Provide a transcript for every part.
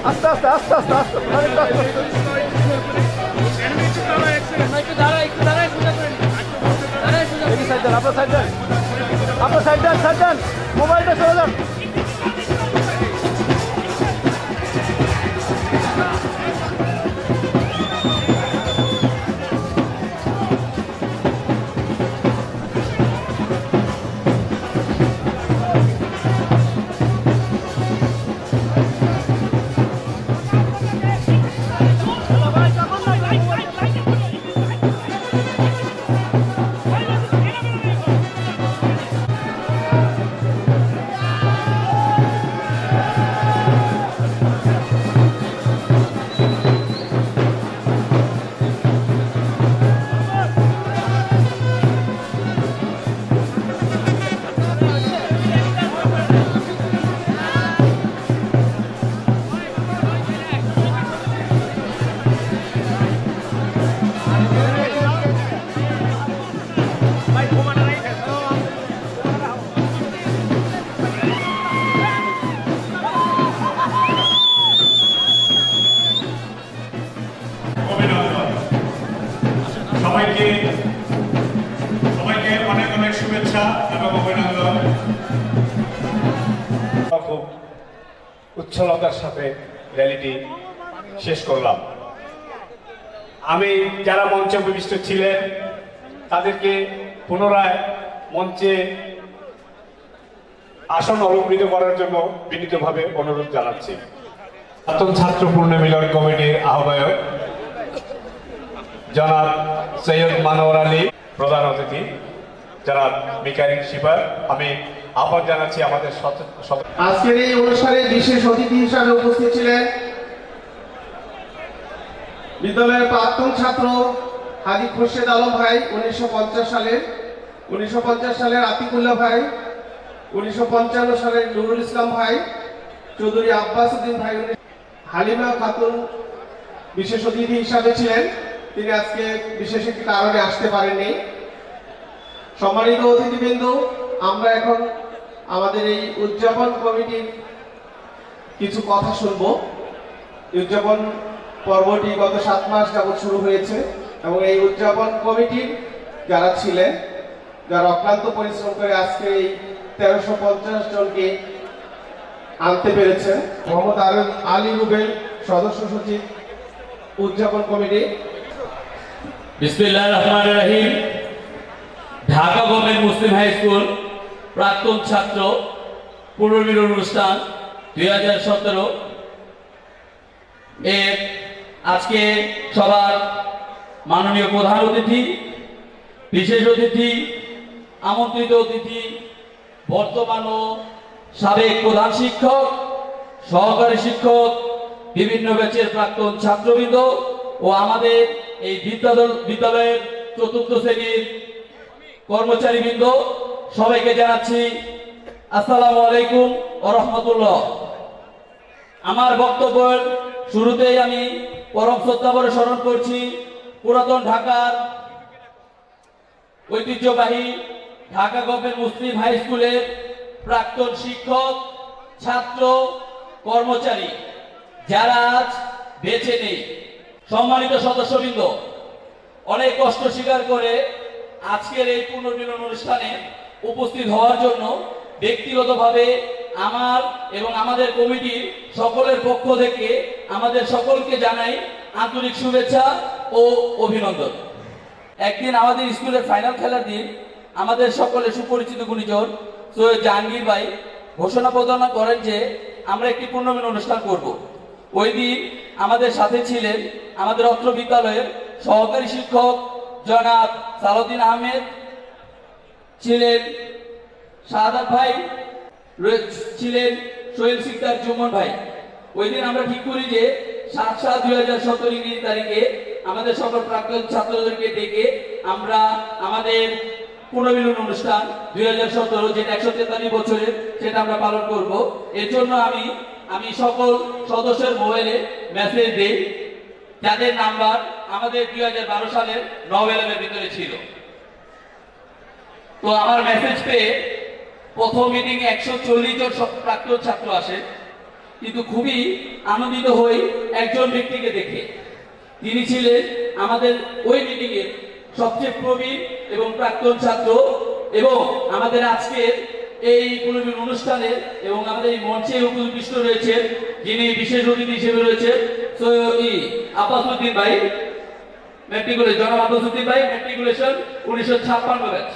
আস্তে আস্তে আস্তে আস্তে আস্তে আপনার সাইড দেন মোবাইলটা চলে যান। সবাইকে অনেক অনেক শুভেচ্ছা এবং অভিনন্দন। খুব উচ্ছলতার সাথে র্যালিটি শেষ করলাম। আমি যারা মঞ্চে উপবিষ্ট ছিলেন তাদেরকে পুনরায় মঞ্চে আসন অলঙ্কৃত করার জন্য বিনীতভাবে অনুরোধ জানাচ্ছি। প্রাক্তন ছাত্র পুনর্মিলন কমিটির আহ্বায়ক জনাব সৈয়দ মানওয়ার আলী, প্রধান অতিথি জনাব মিকাইল শিপার, আমি আহ্বান জানাচ্ছি আমাদের আজকের এই অনুষ্ঠানে বিশেষ অতিথি হিসাবে উপস্থিত ছিলেন বিদ্যালয়ের প্রাক্তন ছাত্র হাজী খুরশেদ আলম ভাই 1950 সালের আতিকুল্লাহ ভাই, 1955 সালের নুরুল ইসলাম ভাই, চৌধুরী আব্বাস উদ্দিন ভাই, হালিমা খাতুন বিশেষ অতিথি হিসাবে ছিলেন। তিনি আজকে বিশেষ একটি কারণে আসতে পারেননি। সম্মানিত অতিথিবৃন্দ, আমরা এখন আমাদের এই উদযাপন কমিটির কিছু কথা শুনব। উদযাপন পর্বটি গত 7 মাস যাবৎ শুরু হয়েছে এবং এই উদযাপন কমিটির যারা ছিলেন, যারা অক্লান্ত পরিশ্রম করে আজকে এই 1350 জনকে আনতে পেরেছেন। মোহাম্মদ আলী রুবেল, সদস্য সচিব, উদযাপন কমিটি। বিসমিল্লাহির রহমানির রহিম। Dhaka government Muslim high school প্রাক্তন ছাত্র পুনর্মিলন অনুষ্ঠান 2017 এর আজকে সবার মাননীয় প্রধান অতিথি, বিশেষ অতিথি, আমন্ত্রিত অতিথি, বর্তমান ও সাবেক প্রধান শিক্ষক, সহকারী শিক্ষক, বিভিন্ন ব্যাচের প্রাক্তন ছাত্রবৃন্দ ও আমাদের এই বিদ্যালয়ের 4র্থ শ্রেণীর কর্মচারীবৃন্দ, সবাইকে জানাচ্ছি আসসালামু আলাইকুম ওয়া রাহমাতুল্লাহ। আমার বক্তব্যের শুরুতেই আমি পরম শ্রদ্ধাভরে স্মরণ করছি পুরাতন ঢাকার ঐতিহ্যবাহী ঢাকা গভর্নমেন্ট মুসলিম হাই স্কুলের প্রাক্তন শিক্ষক, ছাত্র, কর্মচারী যারা আজ বেঁচে নেই। সম্মানিত সদস্যবৃন্দ, অনেক কষ্ট স্বীকার করে আজকের এই পুনর্মিলন অনুষ্ঠানে উপস্থিত হওয়ার জন্য ব্যক্তিগতভাবে আমার এবং আমাদের কমিটির সকলের পক্ষ থেকে আমাদের সকলকে জানাই আন্তরিক শুভেচ্ছা ও অভিনন্দন। একদিন আমাদের স্কুলের ফাইনাল খেলার দিন আমাদের সকলের সুপরিচিত গুণীজন সৈয়দ জাহাঙ্গীর ভাই ঘোষণা প্রদান করেন যে আমরা একটি পুনর্মিলন অনুষ্ঠান করব। ওই দিন আমাদের সাথে ছিলেন আমাদের অত্র বিদ্যালয়ের সহকারী শিক্ষক জনাব সালাউদ্দিন আহমেদ, ছিলেন শাহাদাত ভাই, ছিলেন সোহেল সিকদার জুমন ভাই। ওই দিন আমরা ঠিক করি যে 7/7/2017 ইংরেজি তারিখে আমাদের সকল প্রাক্তন ছাত্রদেরকে ডেকে আমরা আমাদের পুনর্মিলন অনুষ্ঠান 2017 যেটা 143 বছরের সেটা আমরা পালন করব। এর জন্য আমি সকল সদস্যের মোবাইলে মেসেজ দেই যাদের নাম্বার আমাদের 2012 সালের নভেলের ভিতরে ছিল। তো আমার মেসেজ পেয়ে প্রথম মিটিং 140 জন প্রাক্তন ছাত্র আসে, কিন্তু খুবই আনন্দিত হই একজন ব্যক্তিকে দেখে। তিনি ছিলেন আমাদের ওই মিটিং এর সবচেয়ে প্রবীণ এবং প্রাক্তন ছাত্র, এবং আমাদের আজকের এই পুনর্মিলন অনুষ্ঠানে এবং আমাদের এই মঞ্চে উপবিষ্ট রয়েছেন যিনি বিশেষ অতিথি হিসেবে রয়েছেন সৈয়দ আব্বাস উদ্দিন ভাই, ম্যাট্রিকুলেশন, জনাব আব্বাস উদ্দিন ভাই, ম্যাট্রিকুলেশন 1956 ব্যাচ।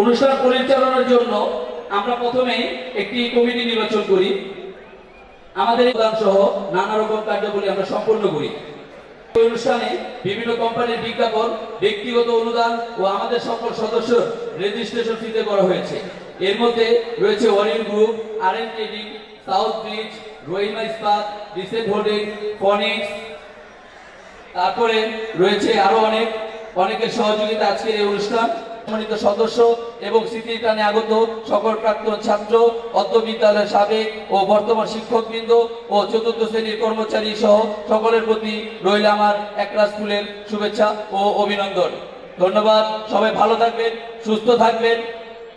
অনুষ্ঠান পরিচালনার জন্য আমরা প্রথমেই একটি কমিটি নির্বাচন করি। আমাদের প্রধান সহ নানা রকম কার্যাবলী আমরা সম্পন্ন করি। অনুষ্ঠানে বিভিন্ন কোম্পানির বিজ্ঞাপন, ব্যক্তিগত অনুদান ও আমাদের সকল সদস্য রেজিস্ট্রেশন ফিতে করা হয়েছে। এর মধ্যে রয়েছে ওয়ারিন group, RN trading, south bridge, Rahima Ispat, recent holding, ফনিক্স, তারপরে রয়েছে আরো অনেকের সহযোগিতা আজকের এই অনুষ্ঠান। সম্মানিত সদস্য এবং স্মৃতির টানে আগত সকল প্রাক্তন ছাত্র, অত্র বিদ্যালয়ের সাবেক ও বর্তমান শিক্ষকবৃন্দ ও চতুর্থ শ্রেণীর কর্মচারী সহ সকলের প্রতি রইল আমার একরাশ ফুলের শুভেচ্ছা ও অভিনন্দন। ধন্যবাদ। সবাই ভালো থাকবেন, সুস্থ থাকবেন,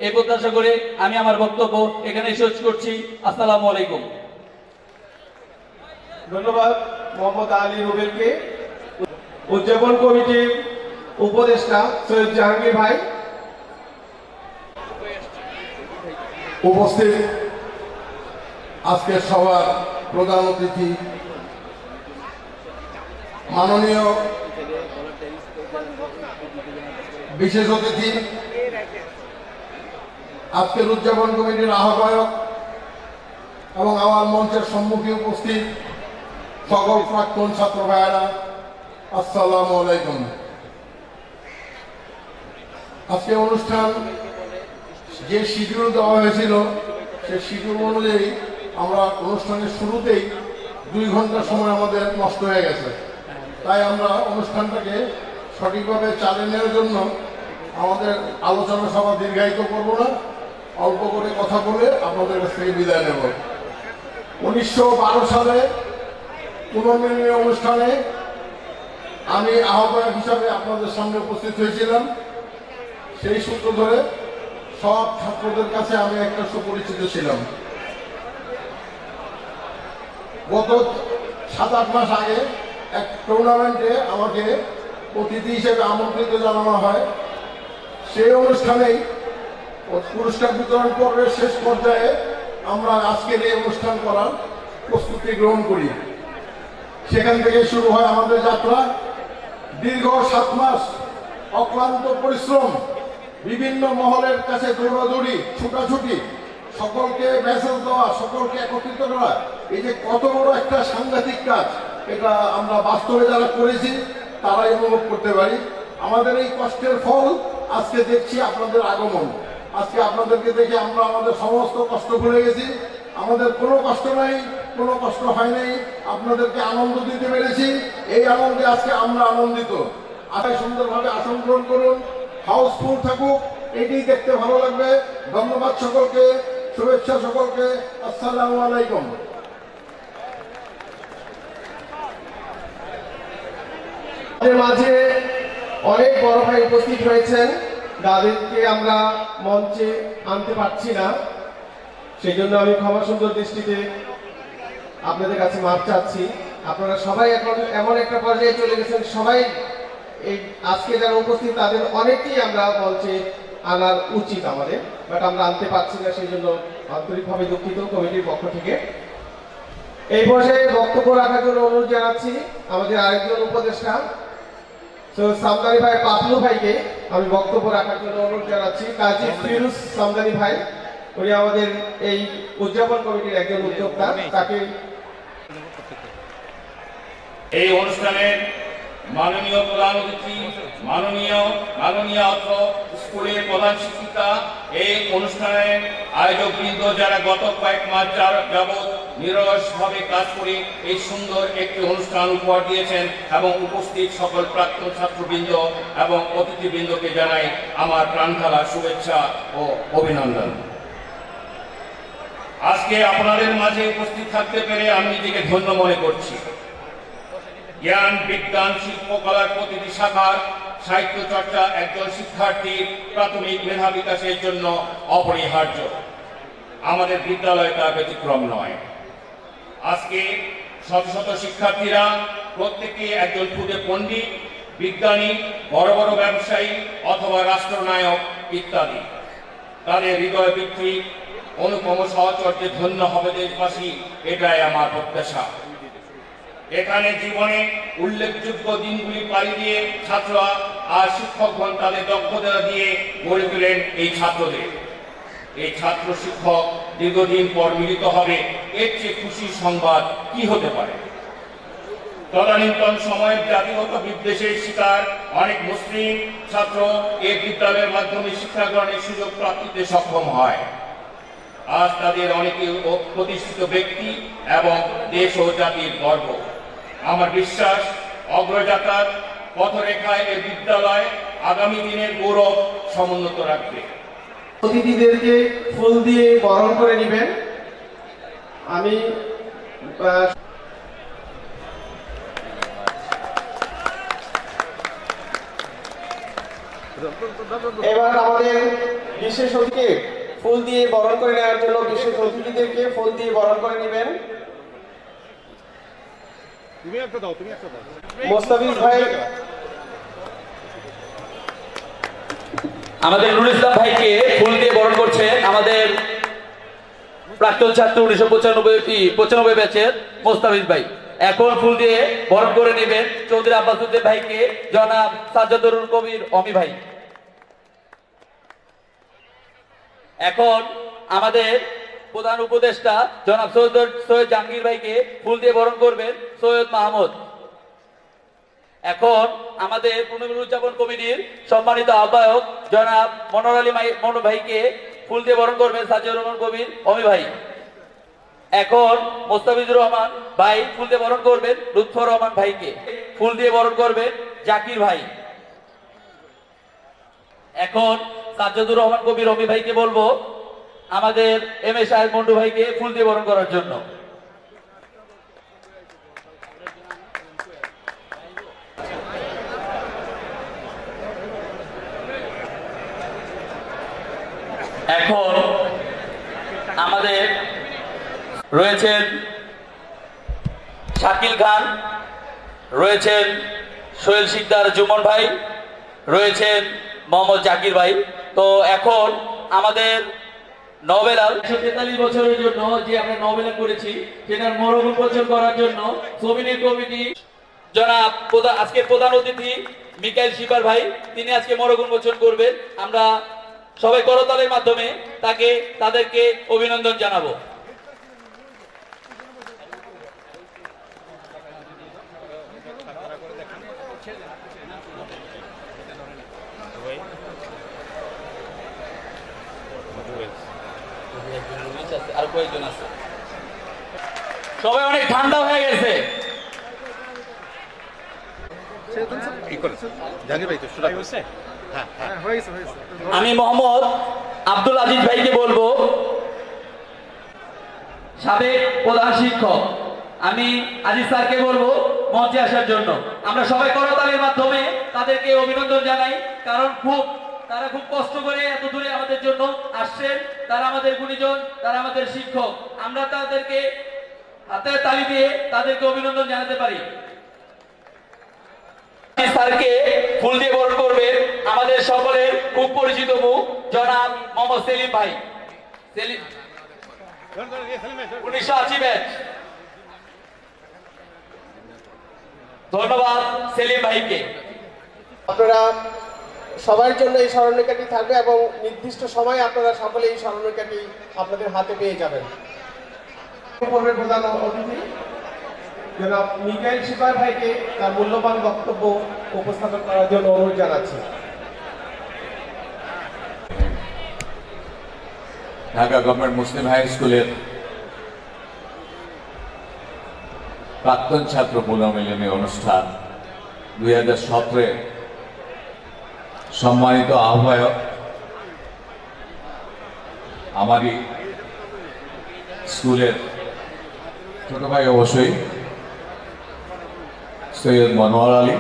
এই প্রত্যাশা করে আমি আমার বক্তব্য এখানে শেষ করছি। আসসালামু আলাইকুম। ধন্যবাদ মোহাম্মদ আলী রুবেলকে। উদযাপন কমিটির উপদেষ্টা সৈয়দ জাহাঙ্গীর ভাই। উপস্থিত আজকের সভার প্রধান অতিথি মাননীয় বিশেষ অতিথি, আজকের উদযাপন কমিটির আহ্বায়ক এবং আমার মঞ্চের সম্মুখে উপস্থিত সকল প্রাক্তন ছাত্র ভাইয়েরা, আসসালামু আলাইকুম। আজকে অনুষ্ঠান যে শিডিউল দেওয়া হয়েছিল সেই শিডিউল অনুযায়ী আমরা অনুষ্ঠানের শুরুতেই 2 ঘন্টা সময় আমাদের নষ্ট হয়ে গেছে। তাই আমরা অনুষ্ঠানটাকে সঠিকভাবে চালিয়ে নেওয়ার জন্য আমাদের আলোচনা সভা দীর্ঘায়িত করব না, অল্প করে কথা বলে আপনাদের কাছ থেকে বিদায় নেব। 1912 সালে পুনর্মিলনী অনুষ্ঠানে আমি আহ্বায়ক হিসাবে আপনাদের সামনে উপস্থিত হয়েছিলাম। সেই সূত্র ধরে সব ছাত্রদের কাছে আমি একটা সুপরিচিত ছিলাম। গত 7-8 মাস আগে এক টুর্নামেন্টে আমাকে অতিথি হিসেবে আমন্ত্রিত জানানো হয়। সেই অনুষ্ঠানেই পুরস্কার বিতরণ পর্বের শেষ পর্যায়ে আমরা আজকের এই অনুষ্ঠান করার প্রস্তুতি গ্রহণ করি। সেখান থেকে শুরু হয় আমাদের যাত্রা। দীর্ঘ 7 মাস অক্লান্ত পরিশ্রম, বিভিন্ন মহলের কাছে দৌড়াদৌড়ি, ছুটাছুটি, সকলকে মেসেজ দেওয়া, সকলকে একত্রিত করা, এই যে কত বড় একটা সাংঘাতিক কাজ, এটা আমরা বাস্তবে যারা করেছি তারাই অনুভব করতে পারি। আমাদের এই কষ্টের ফল আজকে দেখছি আপনাদের আগমন। আজকে আপনাদেরকে দেখে আমরা আমাদের সমস্ত কষ্ট ভুলে গেছি। আমাদের কোনো কষ্ট নাই, কোনো কষ্ট হয় নাই, আপনাদেরকে আনন্দ দিতে পেরেছি। এই আনন্দে আজকে আমরা আনন্দিত। আজকে সুন্দরভাবে আসন গ্রহণ করুন, হাউসফুল থাকুক, এটি দেখতে ভালো লাগবে। ধন্যবাদ সকলকে, শুভেচ্ছা সকলকে, আসসালামু আলাইকুম। আমাদের মাঝে অনেক বড় ভাই উপস্থিত হয়েছেন, যাদেরকে আমরা মঞ্চে আনতে পারছি না, সেই জন্য আমি ক্ষমা সুন্দর দৃষ্টিতে আপনাদের কাছে মাপ চাচ্ছি। আপনারা সবাই এখন এমন একটা পর্যায়ে চলে গেছেন, সবাই এই আজকে যারা উপস্থিত তাদের অনেকেই আমরা মঞ্চে আনার উচিত আমাদের, বাট আমরা আনতে পারছি না, সেই জন্য আন্তরিকভাবে দুঃখিত কমিটির পক্ষ থেকে। এই পর্যায়ে বক্তব্য রাখার জন্য অনুরোধ জানাচ্ছি আমাদের আরেকজন উপদেষ্টা সৈয়দ সামদানি ভাই পাতলু ভাইকে আমি বক্তব্য রাখার জন্য অনুরোধ জানাচ্ছি। কাজী ফিরোজ সামদানি ভাই, উনি আমাদের এই উদযাপন কমিটির একজন উদ্যোক্তা, তাকে এই অনুষ্ঠানের মাননীয় প্রধান অতিথি, মাননীয় অত্র স্কুলের প্রধান শিক্ষিকা, এই অনুষ্ঠানের আয়োজকবৃন্দ যারা গত কয়েক মাস যাবৎ নিরলসভাবে কাজ করে এই সুন্দর একটি অনুষ্ঠান উপহার দিয়েছেন, এবং উপস্থিত সকল প্রাক্তন ছাত্রবৃন্দ এবং অতিথিবৃন্দকে জানাই আমার প্রাণঢালা শুভেচ্ছা ও অভিনন্দন। আজকে আপনাদের মাঝে উপস্থিত থাকতে পেরে আমি নিজেকে ধন্য মনে করছি। জ্ঞান, বিজ্ঞান, শিল্পকলার প্রতিটি শাখার সাহিত্য চর্চা একজন শিক্ষার্থীর প্রাথমিক মেধা বিকাশের জন্য অপরিহার্য। আমাদের বিদ্যালয় তার ব্যতিক্রম নয়। আজকে শত শত শিক্ষার্থীরা প্রত্যেকে একজন ক্ষুদে পণ্ডিত, বিজ্ঞানী, বড় বড় ব্যবসায়ী অথবা রাষ্ট্রনায়ক ইত্যাদি। তাদের হৃদয় বৃদ্ধি অনুপম সহচর্যে ধন্য হবে দেশবাসী, এটাই আমার প্রত্যাশা। এখানে জীবনে উল্লেখযোগ্য দিনগুলি পাড়ি দিয়ে ছাত্ররা আর শিক্ষকগণ তাদের দক্ষতা দিয়ে গড়ে তোলেন এই ছাত্রদের। এই ছাত্র শিক্ষক দীর্ঘদিন পর মিলিত হবে, এর চেয়ে খুশির সংবাদ কি হতে পারে? তদানীন্তন সময়ের জাতিগত বিদ্বেষের শিকার অনেক মুসলিম ছাত্র এই বিদ্যালয়ের মাধ্যমে শিক্ষা গ্রহণের সুযোগ প্রাপ্তিতে সক্ষম হয়। আজ তাদের অনেকে প্রতিষ্ঠিত ব্যক্তি এবং দেশ ও জাতির গর্ব। আমার বিশ্বাস অগ্রযাত্রার পথরেখায় এই বিদ্যালয় আগামী দিনের গৌরব সমুন্নত রাখবে। অতিথিদেরকে ফুল দিয়ে বরণ করে নেবেন। আমি এবার আমাদের বিশেষ অতিথিকে ফুল দিয়ে বরণ করে নেওয়ার জন্য বিশেষ অতিথিদেরকে ফুল দিয়ে বরণ করে নেবেন। মোস্তাফিজ ভাই, আমাদের নুরুল ইসলাম ভাইকে ফুল দিয়ে বরণ করছেন আমাদের প্রাক্তন ছাত্র 1995 ব্যাচের মোস্তাফিজ ভাই। এখন ফুল দিয়ে বরণ করে নেবেন চৌধুরী আব্বাসউদ্দিন ভাইকে জনাব সাজ্জাদুল কবির অমি ভাই। এখন আমাদের প্রধান উপদেষ্টা জনাব সৈয়দ জাহাঙ্গীর ভাইকে ফুল দিয়ে বরণ করবেন সৈয়দ মাহমুদ। এখন আমাদের পুনর্মিলন উদযাপন কমিটির সম্মানিত আহ্বায়ক জনাব মনোর আলী মনো ভাইকে ফুল দিয়ে বরণ করবেন সাজিদুর রহমান কবির অমি ভাই। এখন মোস্তাফিজুর রহমান ভাই ফুল দিয়ে বরণ করবেন লুৎফর রহমান ভাইকে। ফুল দিয়ে বরণ করবেন জাকির ভাই। এখন সাজ্জাদুর রহমান কবির অমি ভাইকে বলবো আমাদের এম এ সাহেব মন্ডু ভাইকে ফুল দিয়ে বরণ করার জন্য। এখন আমাদের রয়েছেন শাকিল খান, রয়েছেন সোহেল শিকদার জুমন ভাই, রয়েছেন মোহাম্মদ জাকির ভাই। তো এখন আমাদের নবেলাল 143 বছরের জন্য যে আমরা নবেলা করেছি সেটার মরণোপচার করার জন্য সমিতির কমিটি জনাব আজকে প্রধান অতিথি মিকাইল শিপার ভাই, তিনি আজকে মরণোপচার করবেন। আমরা সবাই করতালের মাধ্যমে তাদেরকে অভিনন্দন জানাবো। আর কয়েকজন আছে, সবাই অনেক ঠান্ডা হয়ে গেছে। আমি মোহাম্মদ আব্দুল আজিজ ভাইকে বলবো, সাবেক প্রধান শিক্ষক, আমি আজিজ স্যারকে বলবো মঞ্চে আসার জন্য। আমরা সবাই করতালির মাধ্যমে তাদেরকে অভিনন্দন জানাই, কারণ তারা খুব কষ্ট করে এত দূরে আমাদের জন্য আসছেন। তারা আমাদের গুণীজন, তারা আমাদের শিক্ষক। আমরা তাদেরকে হাতে তালি দিয়ে তাদেরকে অভিনন্দন জানাতে পারি। স্যারকে ফুল দিয়ে বরণ করবে আমাদের সকলের খুব পরিচিত মুখ জনাব মোহাম্মদ সেলিম ভাই। 1980 ব্যাচ। ধন্যবাদ সেলিম ভাইকে। আপনারা সবার জন্য এই স্মরণিকাটি থাকবে এবং নির্দিষ্ট সময়ে আপনারা সকলে এই স্মরণিকাটি আপনাদের হাতে পেয়ে যাবেন। প্রধান অতিথি জনাব মিকাইল শিপার ভাইকে তার মূল্যবান বক্তব্য উপস্থাপন করার জন্য অনুরোধ জানাচ্ছি। ঢাকা গভর্নমেন্ট মুসলিম হাই স্কুলের প্রাক্তন ছাত্র পুনর্মিলনী অনুষ্ঠান 2017 সম্মানিত আহ্বায়ক আমারই স্কুলের ছোট ভাই অবশ্যই সৈয়দ মনোয়ার আলী,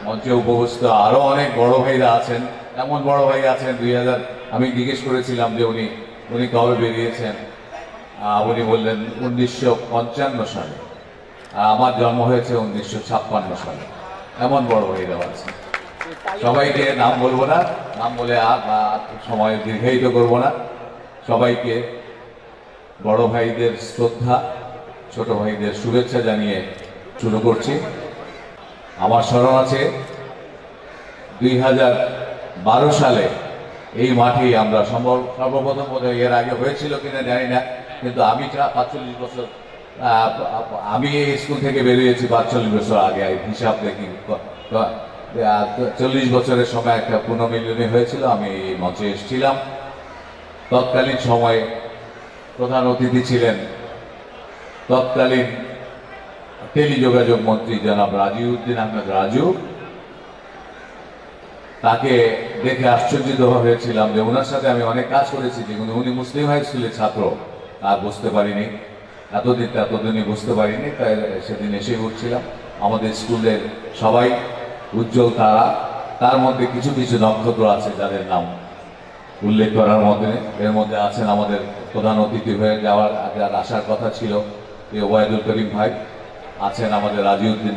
মঞ্চে উপস্থিত আরো অনেক বড় ভাইরা আছেন। এমন বড় ভাই আছেন 2000 আমি জিজ্ঞেস করেছিলাম যে উনি কবে বেরিয়েছেন, উনি বললেন 1955 সালে। আমার জন্ম হয়েছে 1956 সালে। এমন বড় ভাইরা আছেন। সবাইকে নাম বলবো না, নাম বলে সময় দীর্ঘায়িত করবো না। সবাইকে বড় ভাইদের শ্রদ্ধা, ছোট ভাইদের শুভেচ্ছা জানিয়ে শুরু করছি। আমার স্মরণ আছে 2012 সালে এই মাঠেই আমরা সর্বপ্রথম বোধহয় এর আগে হয়েছিল কিনা জানি না, কিন্তু আমি 45 বছর আমি এই স্কুল থেকে বেরিয়েছি 45 বছর আগে হিসাব দেখি। 40 বছরের সময় একটা পুনর্মিলনী হয়েছিল, আমি এই মঞ্চে এসেছিলাম। তৎকালীন সময়ে প্রধান অতিথি ছিলেন তৎকালীন টেলিযোগাযোগ মন্ত্রী জনাব রাজিউদ্দিন আহমেদ রাজু। তাকে দেখে আশ্চর্যিত হয়েছিলাম যে ওনার সাথে আমি অনেক কাজ করেছি, যেগুলো উনি মুসলিম হাই স্কুলের ছাত্র। আর বুঝতে পারিনি, এতদিনই বুঝতে পারিনি, তাই সেদিন এসে উঠছিলাম। আমাদের স্কুলের সবাই উজ্জ্বল তারা, তার মধ্যে কিছু কিছু নক্ষত্র আছে যাদের নাম উল্লেখ করার মধ্যে। এর মধ্যে আছেন আমাদের প্রধান অতিথি হয়ে যার আসার কথা ছিল ওবায়দুল করিম ভাই, আছেন আমাদের রাজিউদ্দিন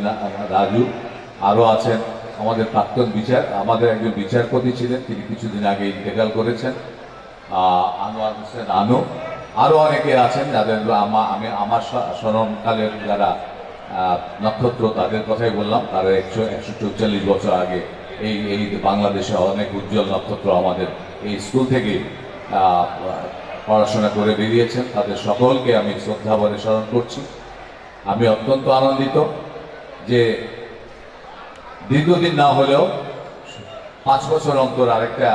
রাজু, আরও আছেন আমাদের প্রাক্তন আমাদের একজন বিচারপতি ছিলেন, তিনি কিছুদিন আগে ইন্তেকাল করেছেন, আনোয়ার হোসেন আনু। আরও অনেকে আছেন যাদের আমি আমার স্মরণকালের যারা নক্ষত্র তাদের কথাই বললাম। তারা 144 বছর আগে এই বাংলাদেশে অনেক উজ্জ্বল নক্ষত্র আমাদের এই স্কুল থেকে পড়াশোনা করে বেরিয়েছেন। তাদের সকলকে আমি শ্রদ্ধা ভরে স্মরণ করছি। আমি অত্যন্ত আনন্দিত যে দীর্ঘদিন না হলেও 5 বছর অন্তর আরেকটা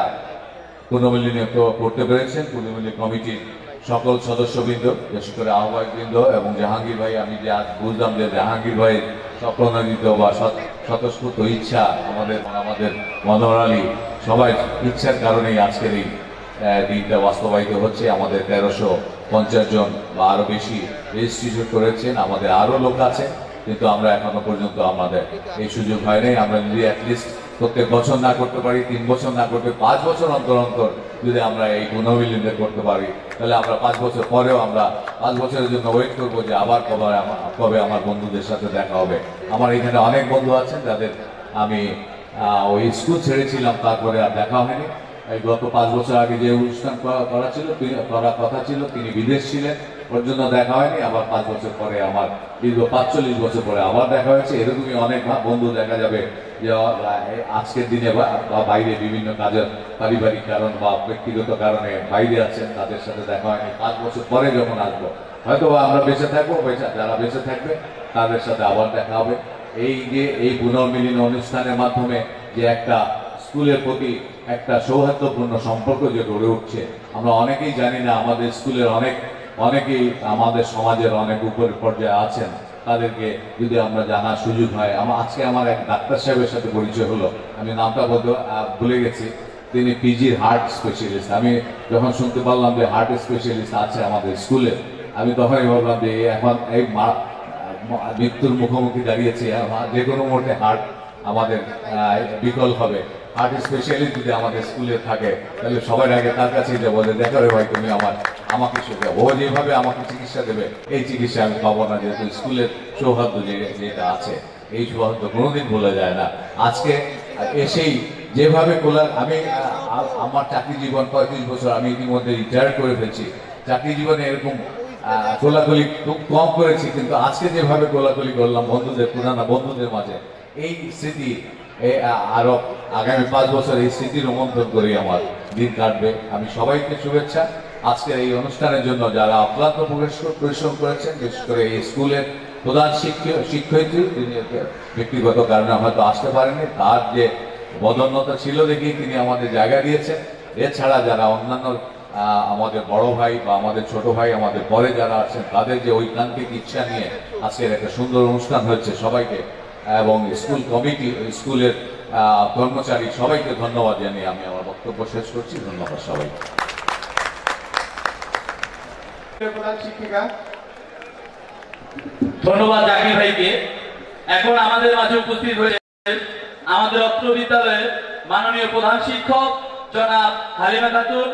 পুনর্মিলনী করতে পেরেছেন। পুনর্মিলনী কমিটির সকল সদস্যবৃন্দ, বিশেষ করে আহ্বায়কবৃন্দ এবং জাহাঙ্গীর ভাই। আমি যে আজ বুঝলাম যে জাহাঙ্গীর ভাইয়ের স্বপ্রণোদিত বা স্বতঃস্ফূর্ত ইচ্ছা, আমাদের মনোহর আলী সবাই ইচ্ছার কারণেই আজকের এই দিনটা বাস্তবায়িত হচ্ছে। আমাদের 1350 জন বা আরো বেশি রেজিস্ট্রেশন করেছেন। আমাদের আরো লোক আছে, কিন্তু আমরা এখনো পর্যন্ত আমাদের এই সুযোগ হয় নাই। আমরা যদি অ্যাটলিস্ট প্রত্যেক বছর না করতে পারি, 3 বছর না করতে 5 বছর অন্তর অন্তর যদি আমরা এই পুনর্মিলনী করতে পারি, তাহলে আমরা 5 বছর পরেও আমরা 5 বছরের জন্য ওয়েট করবো যে আবার কবে আমার বন্ধুদের সাথে দেখা হবে। আমার এখানে অনেক বন্ধু আছেন যাদের আমি ওই স্কুল ছেড়েছিলাম, তারপরে আর দেখা হয়নি। এই গত 5 বছর আগে যে অনুষ্ঠান করার কথা ছিল, তিনি বিদেশ ছিলেন, ওর জন্য দেখা হয়নি। আবার 5 বছর পরে আমার দীর্ঘ 45 বছর পরে আবার দেখা হয়েছে। এরকমই অনেক বন্ধু দেখা যাবে যে আজকের দিনে বা বাইরে বিভিন্ন কাজের পারিবারিক কারণ বা ব্যক্তিগত কারণে বাইরে আছেন, তাদের সাথে দেখা হয়নি। 5 বছর পরে যখন আসবো, হয়তো আমরা বেঁচে থাকবো, যারা বেঁচে থাকবে তাদের সাথে আবার দেখা হবে। এই পুনর্মিলনী অনুষ্ঠানের মাধ্যমে যে একটা স্কুলের প্রতি একটা সৌহার্দ্যপূর্ণ সম্পর্ক যে গড়ে উঠছে, আমরা অনেকেই জানি না। আমাদের স্কুলের অনেকেই আমাদের সমাজের অনেক উপরের পর্যায়ে আছেন, তাদেরকে যদি আমরা জানার সুযোগ হয়। আজকে আমার এক ডাক্তার সাহেবের সাথে পরিচয় হলো, আমি নামটা ভুলে গেছি। তিনি পিজির হার্ট স্পেশালিস্ট। আমি যখন শুনতে পারলাম যে হার্ট স্পেশালিস্ট আছে আমাদের স্কুলে, আমি তখনই ভাবলাম যে এখন এই মৃত্যুর মুখোমুখি দাঁড়িয়েছি, যে কোনো মুহূর্তে হার্ট আমাদের বিকল হবে। হার্ট স্পেশালিস্ট যদি আমাদের স্কুলে থাকে, তাহলে সবার আগে তার কাছেই যাবো যে দেখো রে ভাই, তুমি আমাকে ও যেভাবে আমাকে চিকিৎসা দেবে, এই চিকিৎসা আমি পাবো না, যেহেতু স্কুলের সৌহার্দ্য যেটা আছে, এই সৌহার্দ্য কোনোদিন ভোলা যায় না। আজকে এসেই যেভাবে আমি আমার চাকরি জীবন 35 বছর, আমি ইতিমধ্যে রিটায়ার করে ফেলছি। চাকরি জীবনে এরকম কোলাকুলি খুব কম করেছি, কিন্তু আজকে যেভাবে কোলাকুলি করলাম পুরানা বন্ধুদের মাঝে, এই স্মৃতি আরো আগামী 5 বছর এই স্মৃতি রোমন্থন করে আমার দিন কাটবে। আমি সবাইকে শুভেচ্ছা। আজকের এই অনুষ্ঠানের জন্য যারা অক্লান্ত পরিশ্রম করেছেন, বিশেষ করে এই স্কুলের প্রধান শিক্ষয়িত্রী, তিনি ব্যক্তিগত কারণে হয়তো আসতে পারেননি, তার যে বদন্যতা ছিল দেখেই তিনি আমাদের জায়গা দিয়েছেন। এছাড়া যারা অন্যান্য আমাদের বড় ভাই বা আমাদের ছোট ভাই, আমাদের পরে যারা আছেন, তাদের যে ঐকান্তিক ইচ্ছা নিয়ে আজকের একটা সুন্দর অনুষ্ঠান হচ্ছে, সবাইকে এবং স্কুল কমিটি, স্কুলের কর্মচারী সবাইকে ধন্যবাদ জানিয়ে আমি আমার বক্তব্য শেষ করছি। ধন্যবাদ সবাইকে। প্রধান শিক্ষিকা, ধন্যবাদ জাকির ভাইকে। এখন আমাদের মাঝে উপস্থিত হয়েছে আমাদের অত্র বিদ্যালয়ের মাননীয় প্রধান শিক্ষক জনাব হালিমা খাতুন